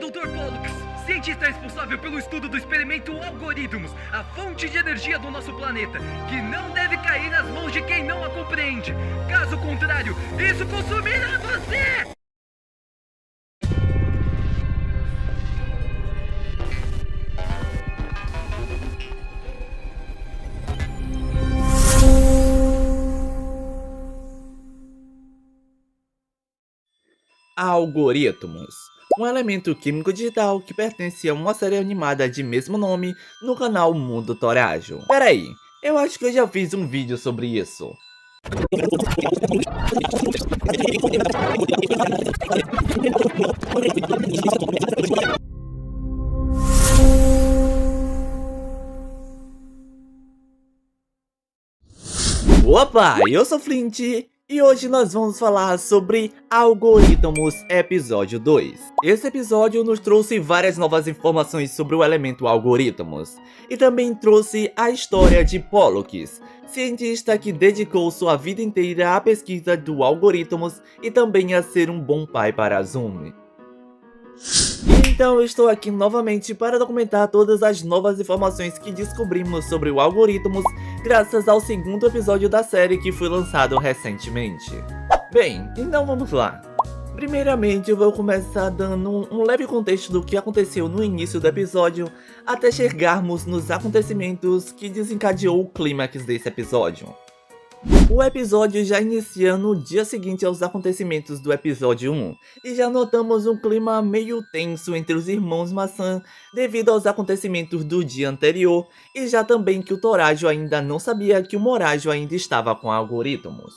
Dr. Pollux, cientista responsável pelo estudo do experimento Algoritmos, a fonte de energia do nosso planeta, que não deve cair nas mãos de quem não a compreende. Caso contrário, isso consumirá você! Algoritmos, um elemento químico digital que pertence a uma série animada de mesmo nome no canal Mundo Torajo. Peraí, eu acho que eu já fiz um vídeo sobre isso. Opa, eu sou Flint e hoje nós vamos falar sobre Algoritmos Episódio 2. Esse episódio nos trouxe várias novas informações sobre o elemento Algoritmos e também trouxe a história de Pollux, cientista que dedicou sua vida inteira à pesquisa do Algoritmos e também a ser um bom pai para Azumi. Então eu estou aqui novamente para documentar todas as novas informações que descobrimos sobre o Algoritmos graças ao segundo episódio da série que foi lançado recentemente. Bem, então vamos lá. Primeiramente eu vou começar dando um leve contexto do que aconteceu no início do episódio até chegarmos nos acontecimentos que desencadeou o clímax desse episódio. O episódio já inicia no dia seguinte aos acontecimentos do episódio 1, e já notamos um clima meio tenso entre os irmãos Maçã devido aos acontecimentos do dia anterior, e já também que o Torajo ainda não sabia que o Morajo ainda estava com Algoritmos.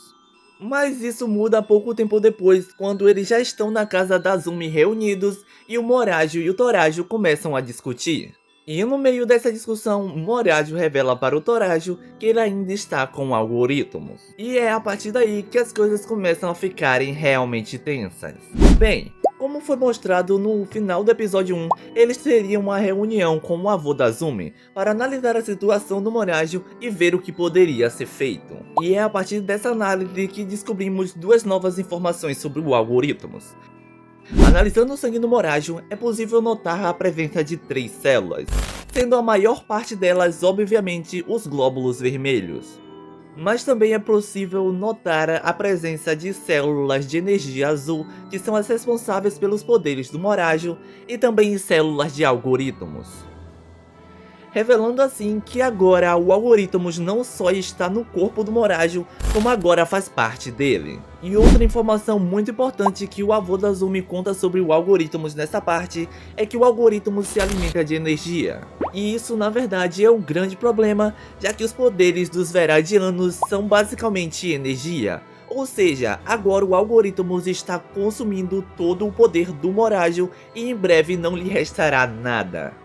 Mas isso muda pouco tempo depois, quando eles já estão na casa da Azumi reunidos, e o Morajo e o Torajo começam a discutir. E no meio dessa discussão, Morajo revela para o Torajo que ele ainda está com Algoritmos. E é a partir daí que as coisas começam a ficarem realmente tensas. Bem, como foi mostrado no final do episódio 1, eles teriam uma reunião com o avô da Azumi para analisar a situação do Morajo e ver o que poderia ser feito. E é a partir dessa análise que descobrimos duas novas informações sobre o Algoritmos. Analisando o sangue do Morajo, é possível notar a presença de 3 células, sendo a maior parte delas, obviamente, os glóbulos vermelhos. Mas também é possível notar a presença de células de energia azul, que são as responsáveis pelos poderes do Morajo, e também células de Algoritmos. Revelando assim que agora o Algoritmos não só está no corpo do Morajo, como agora faz parte dele. E outra informação muito importante que o avô da Azumi conta sobre o Algoritmos nessa parte é que o Algoritmos se alimenta de energia. E isso na verdade é um grande problema, já que os poderes dos Veradianos são basicamente energia. Ou seja, agora o Algoritmos está consumindo todo o poder do Morajo e em breve não lhe restará nada.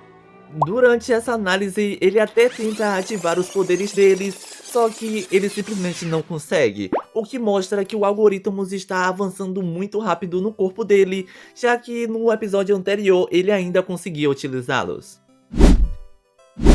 Durante essa análise, ele até tenta ativar os poderes deles, só que ele simplesmente não consegue, o que mostra que o Algoritmos está avançando muito rápido no corpo dele, já que no episódio anterior ele ainda conseguia utilizá-los.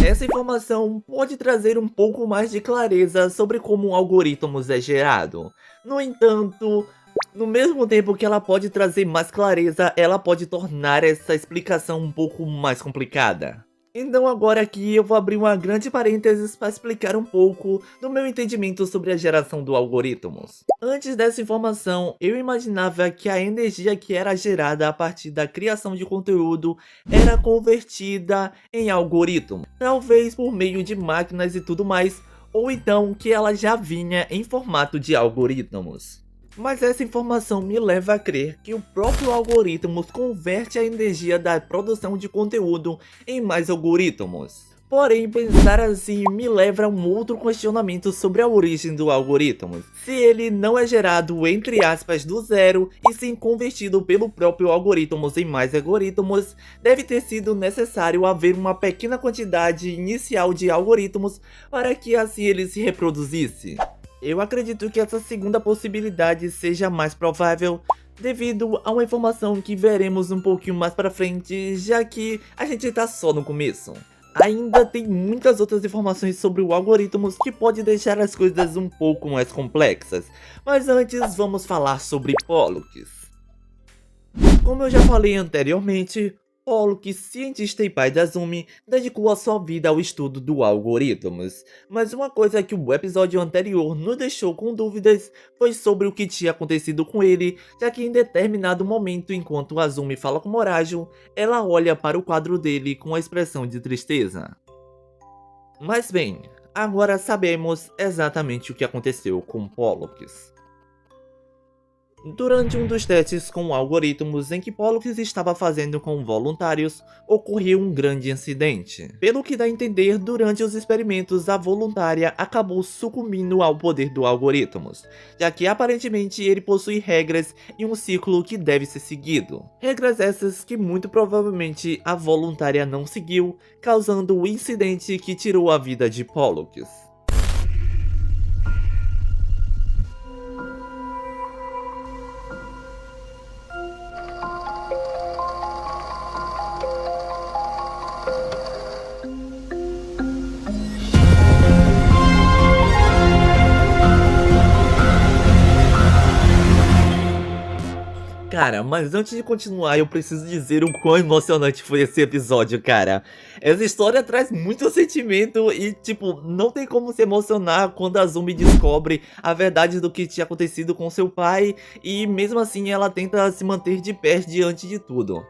Essa informação pode trazer um pouco mais de clareza sobre como o Algoritmos é gerado. No entanto, no mesmo tempo que ela pode trazer mais clareza, ela pode tornar essa explicação um pouco mais complicada. Então agora aqui eu vou abrir uma grande parênteses para explicar um pouco do meu entendimento sobre a geração do Algoritmos. Antes dessa informação, eu imaginava que a energia que era gerada a partir da criação de conteúdo era convertida em algoritmo, talvez por meio de máquinas e tudo mais, ou então que ela já vinha em formato de algoritmos. Mas essa informação me leva a crer que o próprio Algoritmos converte a energia da produção de conteúdo em mais algoritmos. Porém, pensar assim me leva a um outro questionamento sobre a origem do Algoritmos. Se ele não é gerado entre aspas do zero e sim convertido pelo próprio Algoritmos em mais algoritmos, deve ter sido necessário haver uma pequena quantidade inicial de algoritmos para que assim ele se reproduzisse. Eu acredito que essa segunda possibilidade seja mais provável devido a uma informação que veremos um pouquinho mais pra frente, já que a gente tá só no começo. Ainda tem muitas outras informações sobre o Algoritmos que pode deixar as coisas um pouco mais complexas, mas antes vamos falar sobre Pollux. Como eu já falei anteriormente, Pollock, cientista e pai da Azumi, dedicou a sua vida ao estudo do algoritmos. Mas uma coisa que o episódio anterior nos deixou com dúvidas foi sobre o que tinha acontecido com ele, já que em determinado momento, enquanto Azumi fala com Morajo, ela olha para o quadro dele com uma expressão de tristeza. Mas bem, agora sabemos exatamente o que aconteceu com Pollock. Durante um dos testes com algoritmos em que Pollock estava fazendo com voluntários, ocorreu um grande incidente. Pelo que dá a entender, durante os experimentos a voluntária acabou sucumbindo ao poder do algoritmos, já que aparentemente ele possui regras e um ciclo que deve ser seguido. Regras essas que muito provavelmente a voluntária não seguiu, causando o incidente que tirou a vida de Pollock. Cara, mas antes de continuar, eu preciso dizer o quão emocionante foi esse episódio, cara. Essa história traz muito sentimento e, tipo, não tem como se emocionar quando a Azumi descobre a verdade do que tinha acontecido com seu pai e, mesmo assim, ela tenta se manter de pé diante de tudo.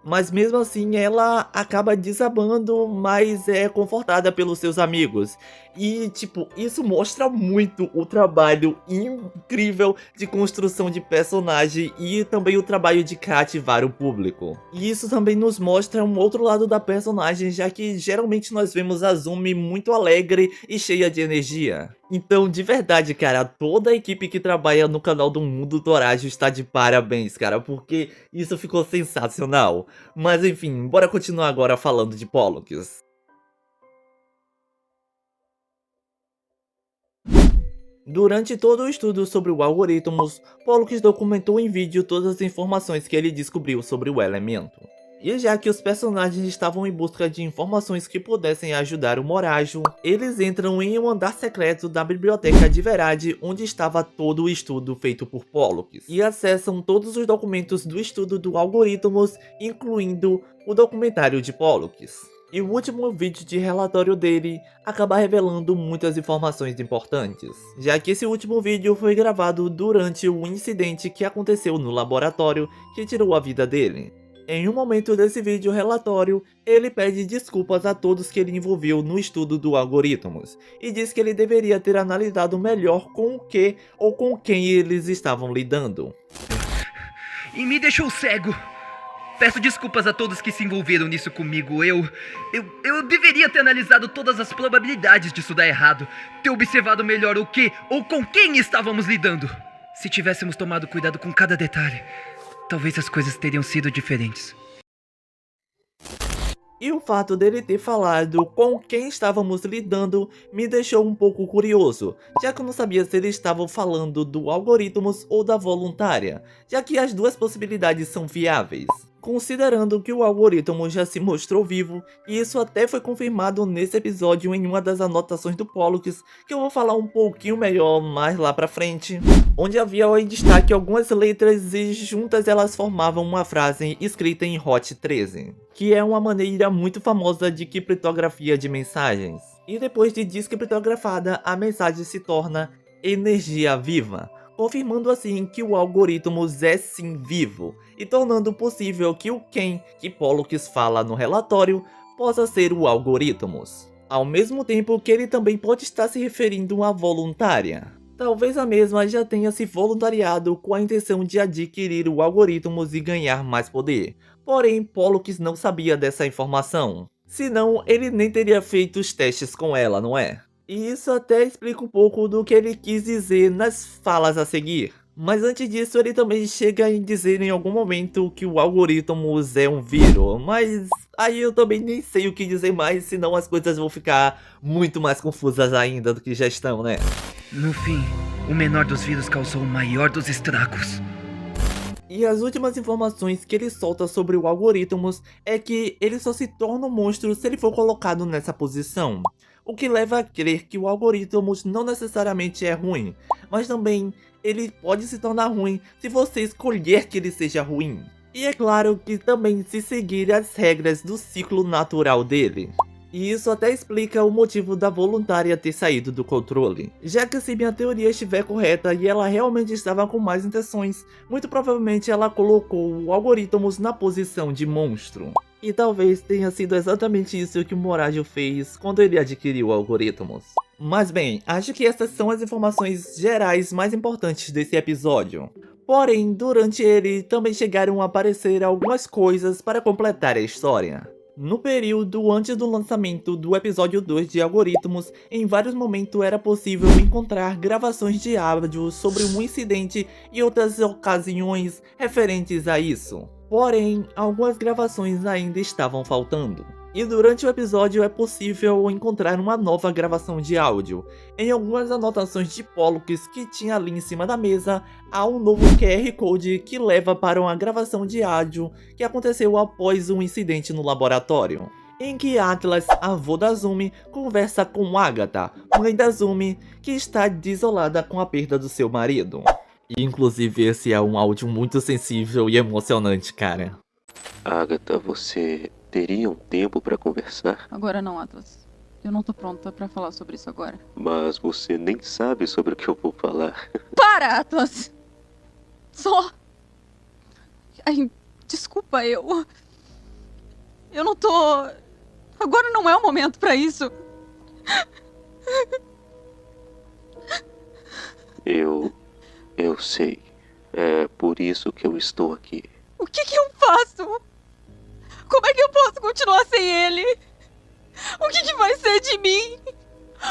Mas mesmo assim ela acaba desabando, mas é confortada pelos seus amigos. E tipo, isso mostra muito o trabalho incrível de construção de personagem e também o trabalho de cativar o público. E isso também nos mostra um outro lado da personagem, já que geralmente nós vemos a Azumi muito alegre e cheia de energia. Então, de verdade, cara, toda a equipe que trabalha no canal do Mundo Torajo está de parabéns, cara, porque isso ficou sensacional. Mas enfim, bora continuar agora falando de Pollock. Durante todo o estudo sobre o algoritmos, Pollock documentou em vídeo todas as informações que ele descobriu sobre o elemento. E já que os personagens estavam em busca de informações que pudessem ajudar o Morajo, eles entram em um andar secreto da biblioteca de Verade, onde estava todo o estudo feito por Pollock, e acessam todos os documentos do estudo do algoritmos, incluindo o documentário de Pollock. E o último vídeo de relatório dele acaba revelando muitas informações importantes, já que esse último vídeo foi gravado durante o incidente que aconteceu no laboratório que tirou a vida dele. Em um momento desse vídeo relatório, ele pede desculpas a todos que ele envolveu no estudo do algoritmos, e diz que ele deveria ter analisado melhor com o que ou com quem eles estavam lidando. E me deixou cego. Peço desculpas a todos que se envolveram nisso comigo. Eu deveria ter analisado todas as probabilidades disso dar errado, ter observado melhor o que ou com quem estávamos lidando. Se tivéssemos tomado cuidado com cada detalhe, talvez as coisas teriam sido diferentes. E o fato dele ter falado com quem estávamos lidando me deixou um pouco curioso, já que eu não sabia se ele estava falando do algoritmos ou da voluntária, já que as duas possibilidades são viáveis. Considerando que o algoritmo já se mostrou vivo, e isso até foi confirmado nesse episódio em uma das anotações do Pollock, que eu vou falar um pouquinho melhor mais lá pra frente, onde havia em destaque algumas letras e juntas elas formavam uma frase escrita em Hot 13, que é uma maneira muito famosa de criptografia de mensagens. E depois de descriptografada, a mensagem se torna energia viva, confirmando assim que o algoritmos é sim vivo, e tornando possível que o quem que Pollock fala no relatório possa ser o algoritmos. Ao mesmo tempo que ele também pode estar se referindo à voluntária. Talvez a mesma já tenha se voluntariado com a intenção de adquirir o algoritmos e ganhar mais poder. Porém, Pollock não sabia dessa informação. Senão, ele nem teria feito os testes com ela, não é? E isso até explica um pouco do que ele quis dizer nas falas a seguir. Mas antes disso, ele também chega em dizer em algum momento que o algoritmos é um vírus. Mas aí eu também nem sei o que dizer mais, senão as coisas vão ficar muito mais confusas ainda do que já estão, né? No fim, o menor dos vírus causou o maior dos estragos. E as últimas informações que ele solta sobre o algoritmos é que ele só se torna um monstro se ele for colocado nessa posição. O que leva a crer que o algoritmos não necessariamente é ruim, mas também ele pode se tornar ruim se você escolher que ele seja ruim. E é claro que também se seguir as regras do ciclo natural dele. E isso até explica o motivo da voluntária ter saído do controle, já que se minha teoria estiver correta e ela realmente estava com más intenções, muito provavelmente ela colocou o Algorithmus na posição de monstro. E talvez tenha sido exatamente isso que o Moradio fez quando ele adquiriu o Algorithmus. Mas bem, acho que essas são as informações gerais mais importantes desse episódio. Porém, durante ele também chegaram a aparecer algumas coisas para completar a história. No período antes do lançamento do episódio 2 de Algorithmus, em vários momentos era possível encontrar gravações de áudio sobre um incidente e outras ocasiões referentes a isso. Porém, algumas gravações ainda estavam faltando. E durante o episódio é possível encontrar uma nova gravação de áudio. Em algumas anotações de Pollux que tinha ali em cima da mesa, há um novo QR Code que leva para uma gravação de áudio que aconteceu após um incidente no laboratório, em que Atlas, avô da Azumi, conversa com Agatha, mãe da Azumi, que está desolada com a perda do seu marido. E inclusive esse é um áudio muito sensível e emocionante, cara. Agatha, você teria um tempo pra conversar? Agora não, Atlas. Eu não tô pronta pra falar sobre isso agora. Mas você nem sabe sobre o que eu vou falar. Para, Atlas! Só... Ai, desculpa, eu não tô... Agora não é o momento pra isso. Eu sei. É por isso que eu estou aqui. O que eu faço? Como é que eu posso continuar sem ele? O que vai ser de mim?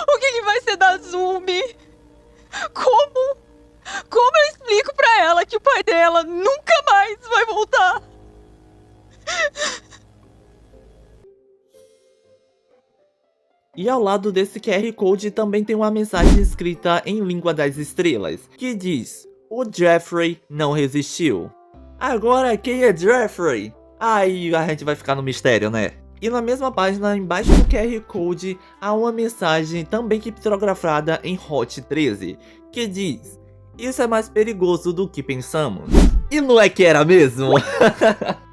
O que vai ser da Azumi? Como eu explico pra ela que o pai dela nunca mais vai voltar? E ao lado desse QR Code também tem uma mensagem escrita em língua das estrelas, que diz: o Jeffrey não resistiu. Agora quem é Jeffrey? Aí a gente vai ficar no mistério, né? E na mesma página, embaixo do QR Code, há uma mensagem também criptografada em Hot 13, que diz: isso é mais perigoso do que pensamos. E não é que era mesmo?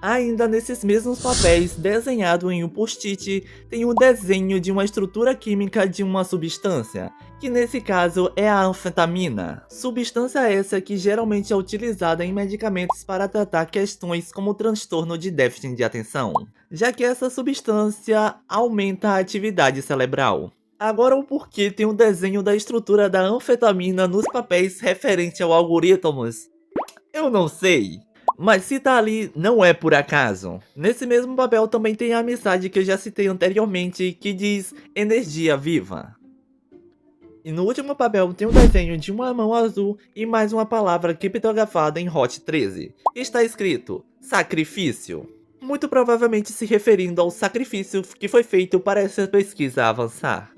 Ainda nesses mesmos papéis, desenhado em um post-it, tem o desenho de uma estrutura química de uma substância, que nesse caso é a anfetamina. Substância essa que geralmente é utilizada em medicamentos para tratar questões como transtorno de déficit de atenção, já que essa substância aumenta a atividade cerebral. Agora o porquê tem um desenho da estrutura da anfetamina nos papéis referente ao Algorithmus, eu não sei. Mas se tá ali, não é por acaso. Nesse mesmo papel também tem a mensagem que eu já citei anteriormente, que diz energia viva. E no último papel tem um desenho de uma mão azul e mais uma palavra criptografada em Hot 13. Está escrito sacrifício, muito provavelmente se referindo ao sacrifício que foi feito para essa pesquisa avançar.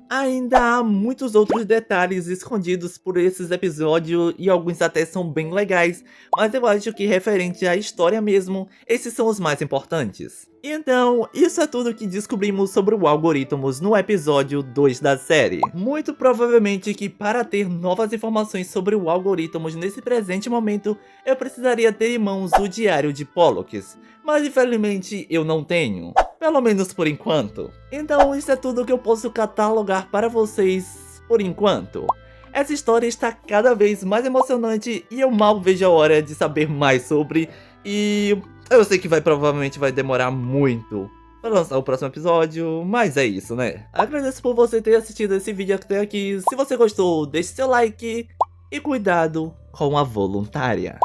Ainda há muitos outros detalhes escondidos por esses episódios e alguns até são bem legais, mas eu acho que referente à história mesmo, esses são os mais importantes. Então, isso é tudo que descobrimos sobre o Algorithmus no episódio 2 da série. Muito provavelmente que para ter novas informações sobre o Algorithmus nesse presente momento, eu precisaria ter em mãos o diário de Pollux, mas infelizmente eu não tenho. Pelo menos por enquanto. Então isso é tudo que eu posso catalogar para vocês por enquanto. Essa história está cada vez mais emocionante e eu mal vejo a hora de saber mais sobre. E eu sei que provavelmente vai demorar muito para lançar o próximo episódio, mas é isso, né? Agradeço por você ter assistido esse vídeo até aqui. Se você gostou, deixe seu like e cuidado com a voluntária.